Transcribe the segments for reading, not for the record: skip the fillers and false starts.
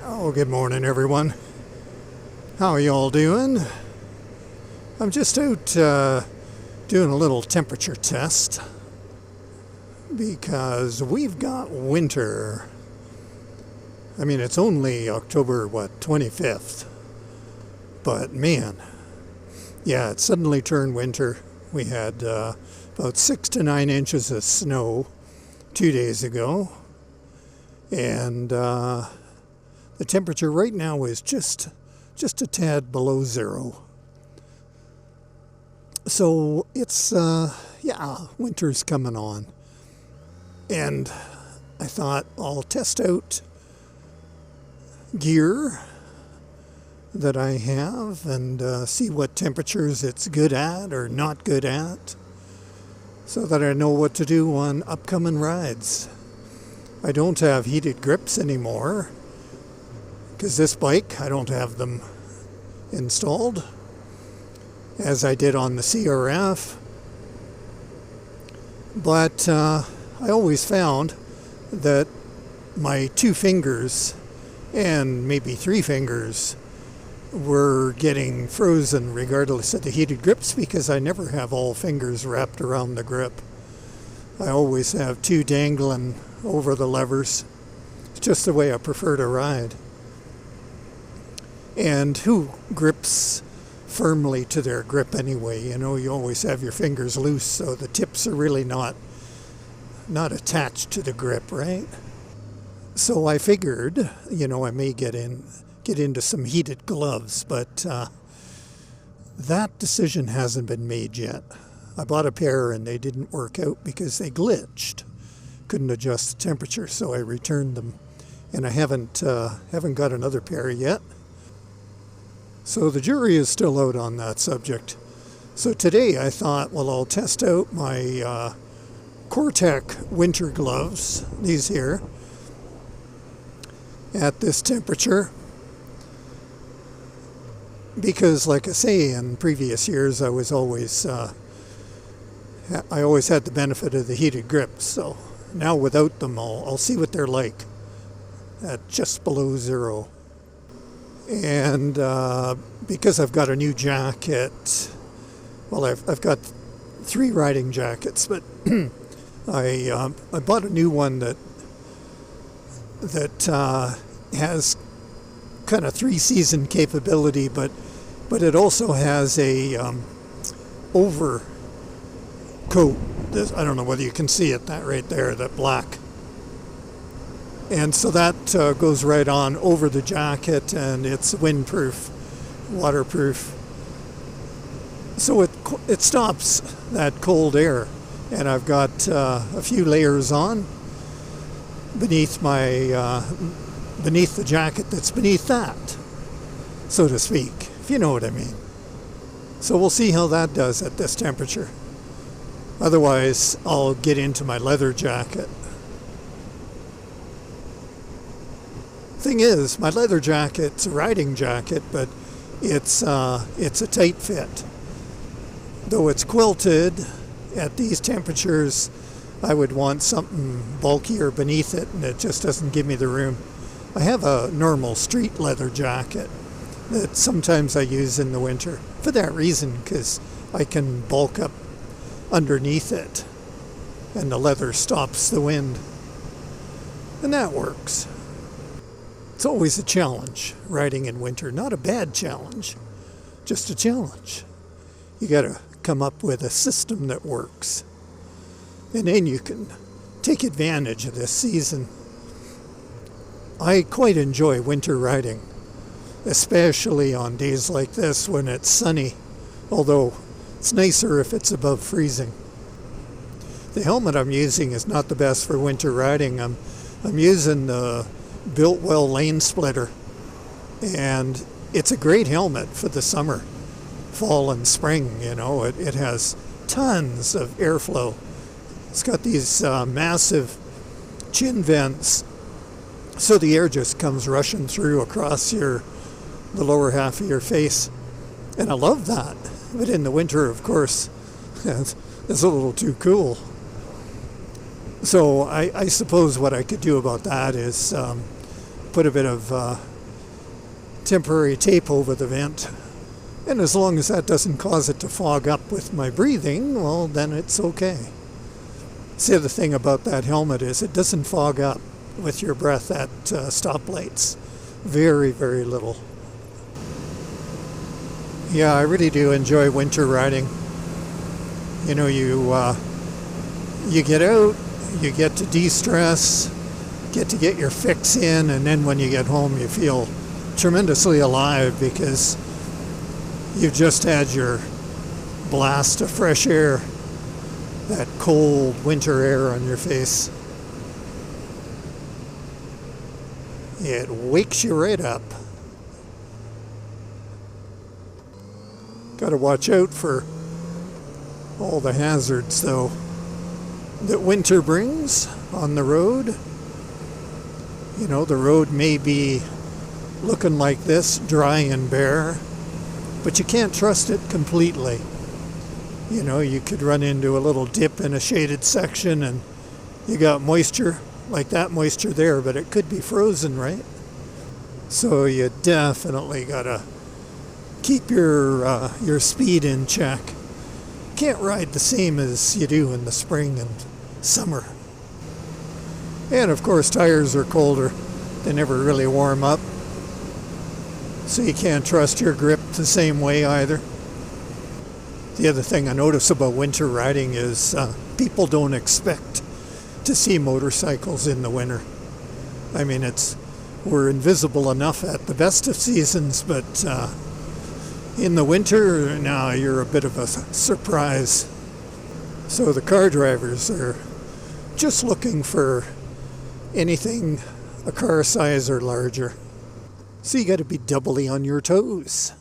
Oh, good morning, everyone. How are you all doing? I'm just out doing a little temperature test because we've got winter. I mean, it's only October, 25th. But man, yeah, it suddenly turned winter. We had about 6 to 9 inches of snow 2 days ago. And the temperature right now is just a tad below zero. So it's, winter's coming on. And I thought I'll test out gear that I have and see what temperatures it's good at or not good at, so that I know what to do on upcoming rides. I don't have heated grips anymore because this bike, I don't have them installed as I did on the CRF. But I always found that my 2 fingers and maybe 3 fingers were getting frozen regardless of the heated grips because I never have all fingers wrapped around the grip. I always have 2 dangling over the levers. It's just the way I prefer to ride. And who grips firmly to their grip anyway? You know, you always have your fingers loose, so the tips are really not attached to the grip, right? So I figured, I may get into some heated gloves, but that decision hasn't been made yet. I bought a pair and they didn't work out because they glitched. Couldn't adjust the temperature, so I returned them. And I haven't got another pair yet. So the jury is still out on that subject. So today I thought, I'll test out my Cortec winter gloves, these here, at this temperature. Because, like I say, in previous years, I always had the benefit of the heated grips. So now without them, I'll see what they're like at just below zero. And because I've got a new jacket, I've got 3 riding jackets, but I bought a new one that has kind of 3-season capability, but it also has a overcoat. I don't know whether you can see it, that right there, that black. And so that goes right on over the jacket, and it's windproof, waterproof. So it stops that cold air. And I've got a few layers on beneath the jacket that's beneath that, so to speak, if you know what I mean. So we'll see how that does at this temperature. Otherwise, I'll get into my leather jacket. Thing is, my leather jacket's a riding jacket, but it's a tight fit. Though it's quilted, at these temperatures, I would want something bulkier beneath it, and it just doesn't give me the room. I have a normal street leather jacket that sometimes I use in the winter for that reason, because I can bulk up underneath it, and the leather stops the wind. And that works. It's always a challenge, riding in winter. Not a bad challenge, just a challenge. You got to come up with a system that works. And then you can take advantage of this season. I quite enjoy winter riding, especially on days like this when it's sunny, although it's nicer if it's above freezing. The helmet I'm using is not the best for winter riding. I'm using the Biltwell Lane Splitter, and it's a great helmet for the summer, fall and spring. It has tons of airflow. It's got these massive chin vents, so the air just comes rushing through across the lower half of your face, and I love that. But in the winter, of course, it's a little too cool. So I suppose what I could do about that is put a bit of temporary tape over the vent. And as long as that doesn't cause it to fog up with my breathing, well, then it's okay. See, the thing about that helmet is it doesn't fog up with your breath at stoplights. Very, very little. Yeah, I really do enjoy winter riding. You know, you get out, you get to de-stress, get to get your fix in, and then when you get home you feel tremendously alive because you've just had your blast of fresh air, that cold winter air on your face. It wakes you right up. Got to watch out for all the hazards, though, that winter brings on the road. You know, the road may be looking like this, dry and bare, but you can't trust it completely. You know, you could run into a little dip in a shaded section and you got moisture, like that moisture there, but it could be frozen, right? So you definitely gotta keep your speed in check. Can't ride the same as you do in the spring and summer. And of course, tires are colder. They never really warm up. So you can't trust your grip the same way either. The other thing I notice about winter riding is people don't expect to see motorcycles in the winter. I mean, we're invisible enough at the best of seasons, but in the winter, now you're a bit of a surprise. So the car drivers are just looking for anything a car size or larger. So you got to be doubly on your toes.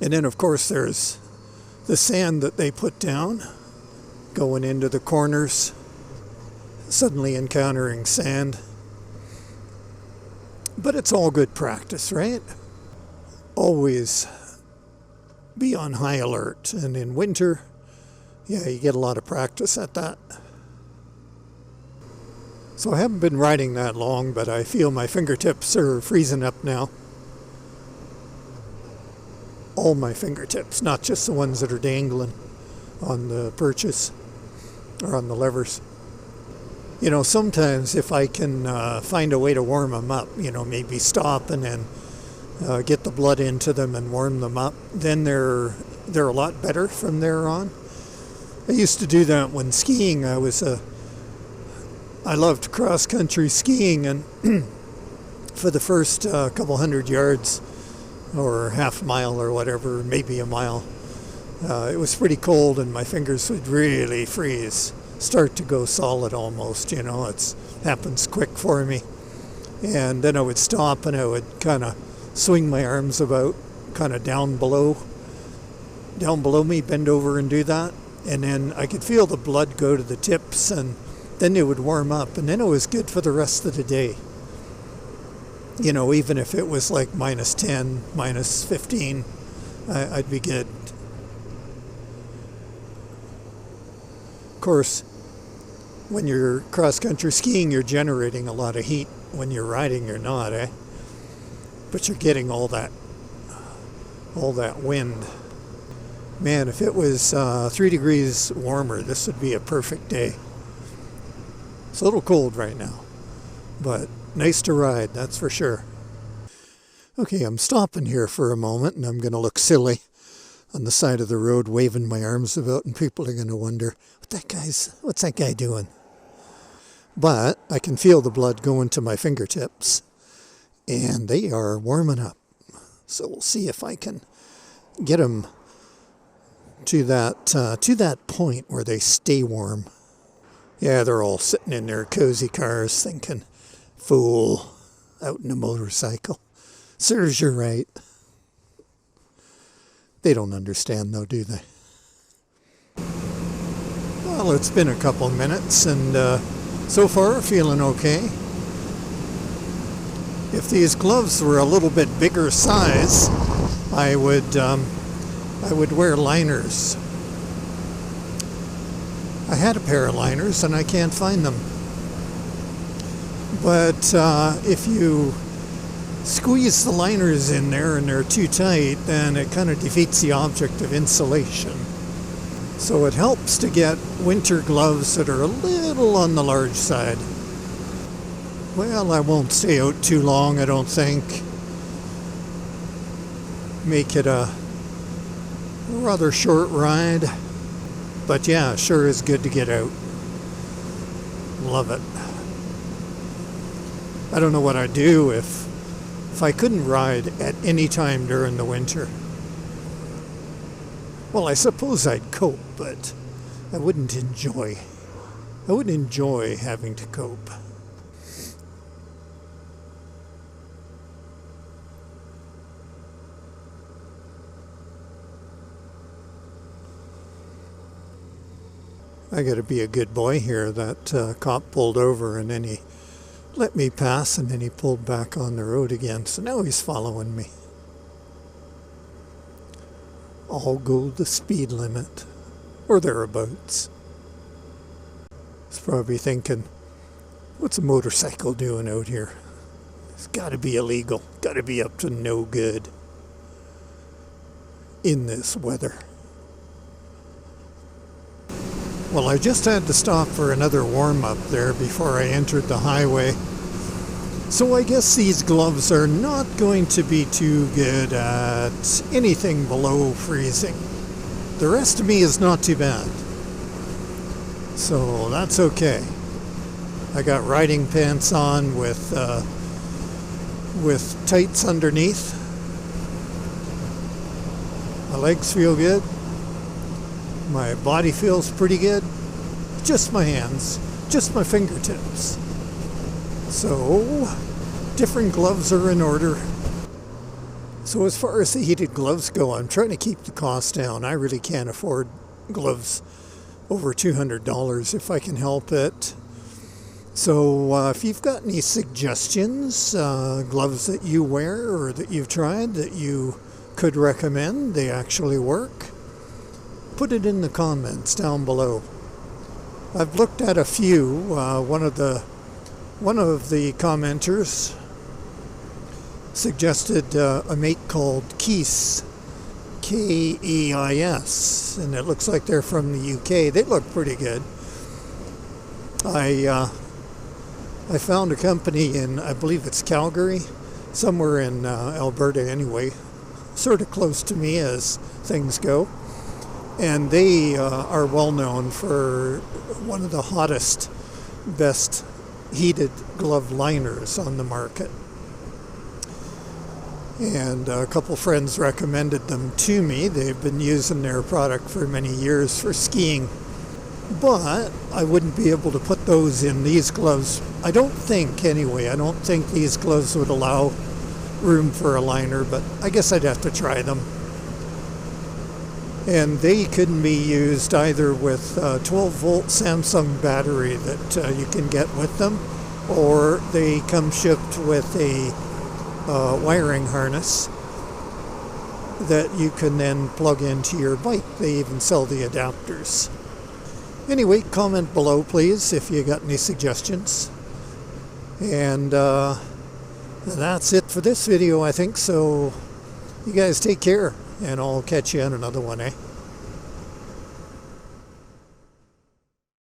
And then, of course, there's the sand that they put down, going into the corners, suddenly encountering sand. But it's all good practice, right? Always be on high alert. And in winter, yeah, you get a lot of practice at that. So I haven't been riding that long, but I feel my fingertips are freezing up now. All my fingertips, not just the ones that are dangling on the perches or on the levers. You know, sometimes if I can find a way to warm them up, you know, maybe stop and then get the blood into them and warm them up, then they're a lot better from there on. I used to do that when skiing. I loved cross-country skiing, and for the first couple hundred yards or half mile or whatever, maybe a mile, it was pretty cold and my fingers would really freeze, start to go solid almost, you know. It happens quick for me. And then I would stop and I would kind of swing my arms about, kind of down below me, bend over and do that. And then I could feel the blood go to the tips, and then it would warm up, and then it was good for the rest of the day. You know, even if it was like minus 10, minus 15, I'd be good. Of course, when you're cross-country skiing, you're generating a lot of heat. When you're riding, you're not, eh? But you're getting all that wind. Man, if it was 3 degrees warmer, this would be a perfect day. It's a little cold right now, but nice to ride, that's for sure. Okay, I'm stopping here for a moment, and I'm going to look silly on the side of the road waving my arms about, and people are going to wonder, what's that guy doing? But I can feel the blood going to my fingertips, and they are warming up. So we'll see if I can get them to that point where they stay warm. Yeah, they're all sitting in their cozy cars thinking, fool, out in a motorcycle. Serves you right. They don't understand though, do they? Well, it's been a couple minutes, and so far feeling okay. If these gloves were a little bit bigger size, I would wear liners. I had a pair of liners and I can't find them. But if you squeeze the liners in there and they're too tight, then it kind of defeats the object of insulation. So it helps to get winter gloves that are a little on the large side. Well, I won't stay out too long, I don't think. Make it a rather short ride. But yeah, sure is good to get out. Love it. I don't know what I'd do if I couldn't ride at any time during the winter. Well, I suppose I'd cope, but I wouldn't enjoy having to cope. I gotta be a good boy here. That cop pulled over and then he let me pass and then he pulled back on the road again. So now he's following me. I'll go the speed limit or thereabouts. He's probably thinking, what's a motorcycle doing out here? It's gotta be illegal. Gotta be up to no good in this weather. Well, I just had to stop for another warm-up there before I entered the highway. So I guess these gloves are not going to be too good at anything below freezing. The rest of me is not too bad. So that's okay. I got riding pants on with tights underneath. My legs feel good. My body feels pretty good. Just my hands, just my fingertips. So, different gloves are in order. So as far as the heated gloves go, I'm trying to keep the cost down. I really can't afford gloves over $200 if I can help it. So if you've got any suggestions, gloves that you wear or that you've tried that you could recommend, they actually work, put it in the comments down below. I've looked at a few. One of the commenters suggested a make called Keis, Keis, and it looks like they're from the UK. They look pretty good. I found a company in, I believe it's Calgary, somewhere in Alberta anyway, sort of close to me as things go. And they are well known for one of the hottest, best heated glove liners on the market. And a couple friends recommended them to me. They've been using their product for many years for skiing. But I wouldn't be able to put those in these gloves. I don't think, anyway. I don't think these gloves would allow room for a liner, but I guess I'd have to try them. And they can be used either with a 12-volt Samsung battery that you can get with them, or they come shipped with a wiring harness that you can then plug into your bike. They even sell the adapters. Anyway, comment below, please, if you got any suggestions. And that's it for this video, I think. So you guys take care, and I'll catch you on another one, eh?